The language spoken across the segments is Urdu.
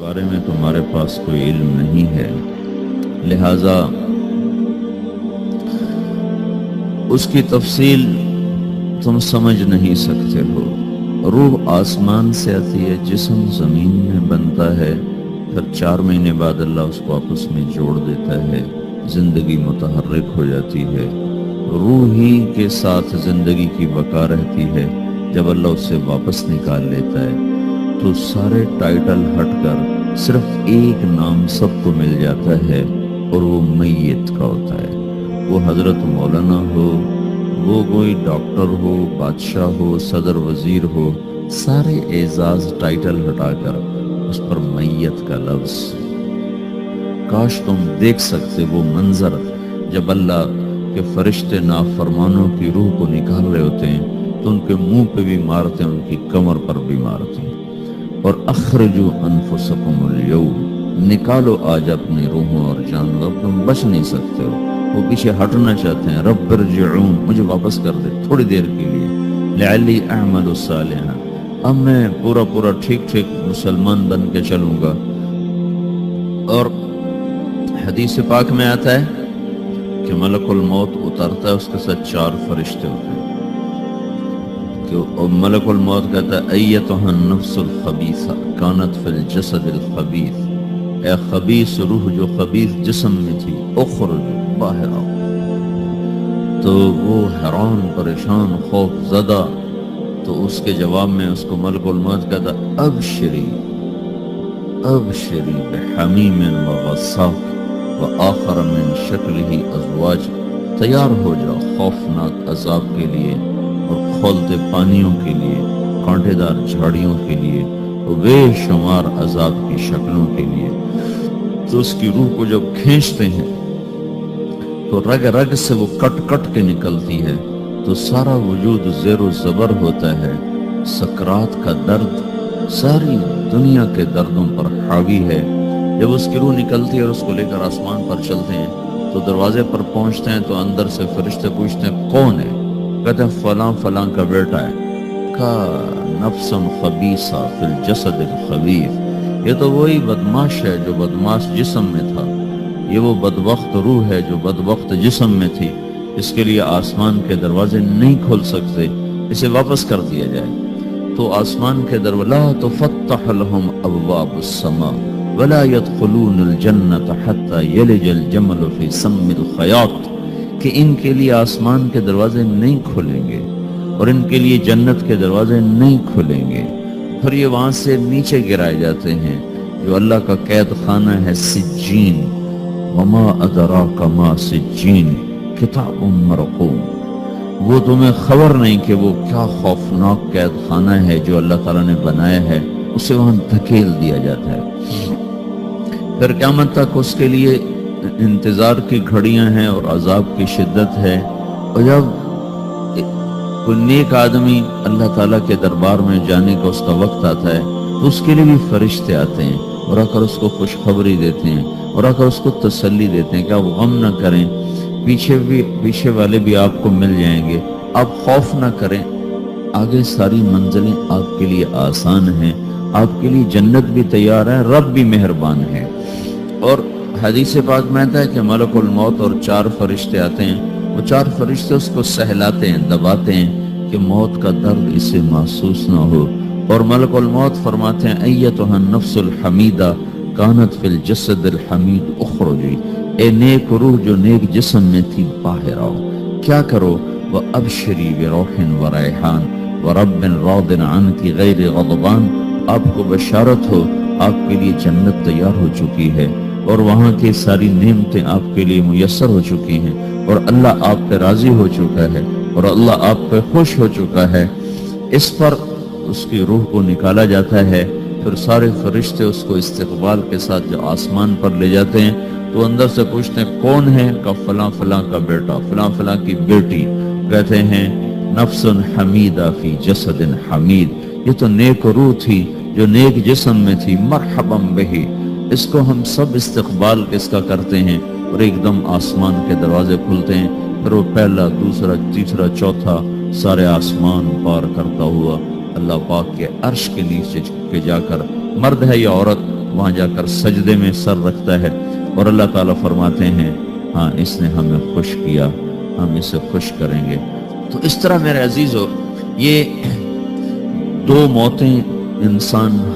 بارے میں تمہارے پاس کوئی علم نہیں ہے، لہذا اس کی تفصیل تم سمجھ نہیں سکتے ہو۔ روح آسمان سے آتی ہے، جسم زمین میں بنتا ہے، پھر 4 مہینے بعد اللہ اس کو آپس میں جوڑ دیتا ہے، زندگی متحرک ہو جاتی ہے، روح ہی کے ساتھ زندگی کی بقا رہتی ہے۔ جب اللہ اسے واپس نکال لیتا ہے تو سارے ٹائٹل ہٹ کر صرف ایک نام سب کو مل جاتا ہے، اور وہ میت کا ہوتا ہے۔ وہ حضرت مولانا ہو، وہ کوئی ڈاکٹر ہو، بادشاہ ہو، صدر وزیر ہو، سارے اعزاز ٹائٹل ہٹا کر اس پر میت کا لفظ۔ کاش تم دیکھ سکتے وہ منظر جب اللہ کے فرشتے نافرمانوں کی روح کو نکال رہے ہوتے ہیں تو ان کے منہ پہ بھی مارتے ہیں، ان کی کمر پر بھی مارتے ہیں۔ اور اخرجوا انفسکم اليوم، نکالو آج اپنی روحوں اور جانوں، اب تم بچ نہیں سکتے ہو۔ وہ پیچھے ہٹنا چاہتے ہیں، رب ارجعون، مجھے واپس کر دے تھوڑی دیر کے لیے، لعلی اعمل صالحا، اب میں پورا ٹھیک مسلمان بن کے چلوں گا۔ اور حدیث پاک میں آتا ہے کہ ملک الموت اترتا ہے، اس کے ساتھ 4 فرشتے ہوتے ہیں، کہ ملک الموت کہتا ہے ایتھا النفس الخبیثہ کانت فی الجسد الخبیث، اے خبیث روح جو خبیث جسم میں تھی، اخرج، باہر آؤ۔ تو وہ حیران، پریشان، خوف زدہ، تو اس کے جواب میں اس کو ملک الموت کہتا ابشری بحمیم وغساق وآخر من شکلہ ازواج، تیار ہو جاؤ خوفناک عذاب کے لیے اور کھولتے پانیوں کے لیے، کانٹے دار جھاڑیوں کے لیے، اور بے شمار عذاب کی شکلوں کے لیے۔ تو اس کی روح کو جب کھینچتے ہیں تو رگ رگ سے وہ کٹ کے نکلتی ہے، تو سارا وجود زیر و زبر ہوتا ہے، سکرات کا درد ساری دنیا کے دردوں پر حاوی ہے۔ جب اس کی روح نکلتی ہے اور اس کو لے کر آسمان پر چلتے ہیں تو دروازے پر پہنچتے ہیں تو اندر سے فرشتے پوچھتے ہیں کون ہے؟ کہتے ہیں فلاں کا بیٹا ہے۔ کا نفس خبیثہ فی الجسد الخبیث، یہ تو وہی بدماش ہے جو بدماش جسم میں تھا، یہ وہ بدبخت روح ہے جو بدبخت جسم میں تھی، اس کے لیے آسمان کے دروازے نہیں کھل سکتے، اسے واپس کر دیا جائے۔ تو آسمان کے دروازے لا تفتح لهم ابواب السماء ولا يدخلون الجنة حتى يلج الجمل في سم الخياط، کہ ان کے لیے آسمان کے دروازے نہیں کھلیں گے اور ان کے لیے جنت کے دروازے نہیں کھلیں گے، پھر یہ وہاں سے نیچے گرائے جاتے ہیں جو اللہ کا قید خانہ ہے، سجین، وما ادراک ما سجین، کتاب مرقوم۔ وہ تمہیں خبر نہیں کہ وہ کیا خوفناک قید خانہ ہے جو اللہ تعالیٰ نے بنایا ہے، اسے وہاں دھکیل دیا جاتا ہے۔ پھر قیامت تک اس کے لیے انتظار کی گھڑیاں ہیں اور عذاب کی شدت ہے۔ اور جب کوئی نیک آدمی اللہ تعالیٰ کے دربار میں جانے کا اس کا وقت آتا ہے تو اس کے لیے بھی فرشتے آتے ہیں اور آ کر اس کو خوشخبری دیتے ہیں اور آ کر اس کو تسلی دیتے ہیں کہ آپ غم نہ کریں، پیچھے والے بھی آپ کو مل جائیں گے، آپ خوف نہ کریں، آگے ساری منزلیں آپ کے لیے آسان ہیں، آپ کے لیے جنت بھی تیار ہے، رب بھی مہربان ہے۔ اور حدیث پاک میں آتا ہے کہ ملک الموت اور 4 فرشتے آتے ہیں، وہ 4 فرشتے اس کو سہلاتے ہیں، دباتے ہیں کہ موت کا درد اسے محسوس نہ ہو، اور ملک الموت فرماتے ہیں ایتھا النفس الحمیدہ کانت فی الجسد الحمید اخرجی، اے نیک روح جو نیک جسم میں تھی، باہر آؤ۔ کیا کرو؟ وَأَبْشِرِي بِرَوْحٍ وَرَيْحَانٍ وَرَبٍّ رَاضٍ عَنْكِ غَيْرِ غَضْبَانٍ، آپ کو بشارت ہو، آپ کے لیے جنت تیار ہو چکی ہے اور وہاں کی ساری نعمتیں آپ کے لیے میسر ہو چکی ہیں، اور اللہ آپ پہ راضی ہو چکا ہے اور اللہ آپ پہ خوش ہو چکا ہے۔ اس پر اس کی روح کو نکالا جاتا ہے، پھر سارے فرشتے اس کو استقبال کے ساتھ جو آسمان پر لے جاتے ہیں تو اندر سے پوچھتے ہیں کون ہے؟ کہ فلاں کا بیٹا، فلاں کی بیٹی۔ کہتے ہیں نفس حمیدہ فی جسد حمید، یہ تو نیک روح تھی جو نیک جسم میں تھی، مرحبا بہی، اس کو ہم سب استقبال اس کا کرتے ہیں، اور ایک دم آسمان کے دروازے کھلتے ہیں، پھر وہ پہلا، دوسرا، تیسرا، چوتھا سارے آسمان پار کرتا ہوا اللہ پاک کے عرش کے نیچے کے جا کر، مرد ہے یا عورت، وہاں جا کر سجدے میں سر رکھتا ہے اور اللہ تعالیٰ فرماتے ہیں ہاں اس نے ہمیں خوش کیا، ہم اسے خوش کریں گے۔ تو اس طرح میرے عزیزو یہ دو موتیں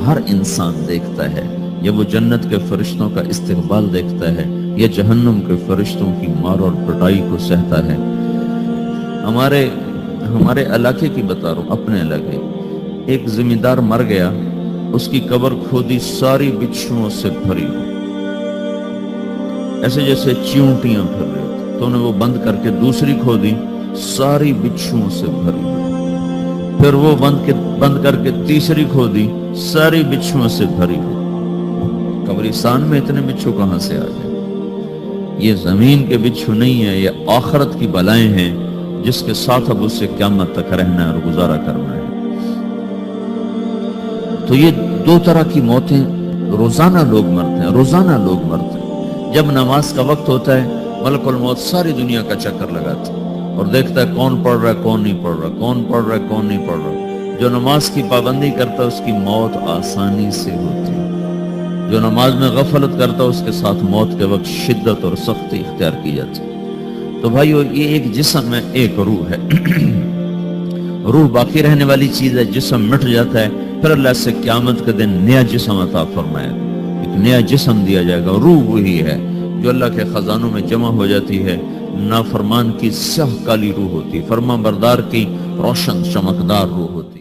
ہر انسان دیکھتا ہے، یا وہ جنت کے فرشتوں کا استقبال دیکھتا ہے یا جہنم کے فرشتوں کی مار اور پٹائی کو سہتا ہے۔ ہمارے علاقے کی بتا رہا ہوں، اپنے علاقے، ایک زمیندار مر گیا، اس کی قبر کھودی ساری بچھوؤں سے بھری، ایسے جیسے چیونٹیاں پھر رہی ہوتی، تو انہیں وہ بند کر کے دوسری کھودی، ساری بچھوؤں سے بھری، پھر وہ بند کر کے تیسری کھودی، ساری بچھوؤں سے بھری۔ قبرستان میں اتنے بچھو کہاں سے آ جائیں؟ یہ زمین کے بچھو نہیں ہے، یہ آخرت کی بلائیں ہیں جس کے ساتھ اب اس سے قیامت تک رہنا ہے اور گزارا کرنا ہے۔ تو یہ دو طرح کی موتیں روزانہ لوگ مرتے ہیں، روزانہ لوگ مرتے ہیں۔ جب نماز کا وقت ہوتا ہے ملک الموت ساری دنیا کا چکر لگاتا ہے اور دیکھتا ہے کون پڑھ رہا ہے کون نہیں پڑھ رہا، کون پڑھ رہا ہے کون نہیں پڑھ رہا۔ جو نماز کی پابندی کرتا ہے اس کی موت آسانی سے ہوتی ہے، جو نماز میں غفلت کرتا ہے اس کے ساتھ موت کے وقت شدت اور سختی اختیار کی جاتی ہے۔ تو بھائیو یہ ایک جسم ہے، ایک روح ہے۔ روح باقی رہنے والی چیز ہے، جسم مٹ جاتا ہے، پھر اللہ سے قیامت کے دن نیا جسم عطا فرمائے گا، ایک نیا جسم دیا جائے گا۔ روح وہی ہے جو اللہ کے خزانوں میں جمع ہو جاتی ہے۔ نافرمان کی سیاہ کالی روح ہوتی، فرما بردار کی روشن چمکدار روح ہوتی۔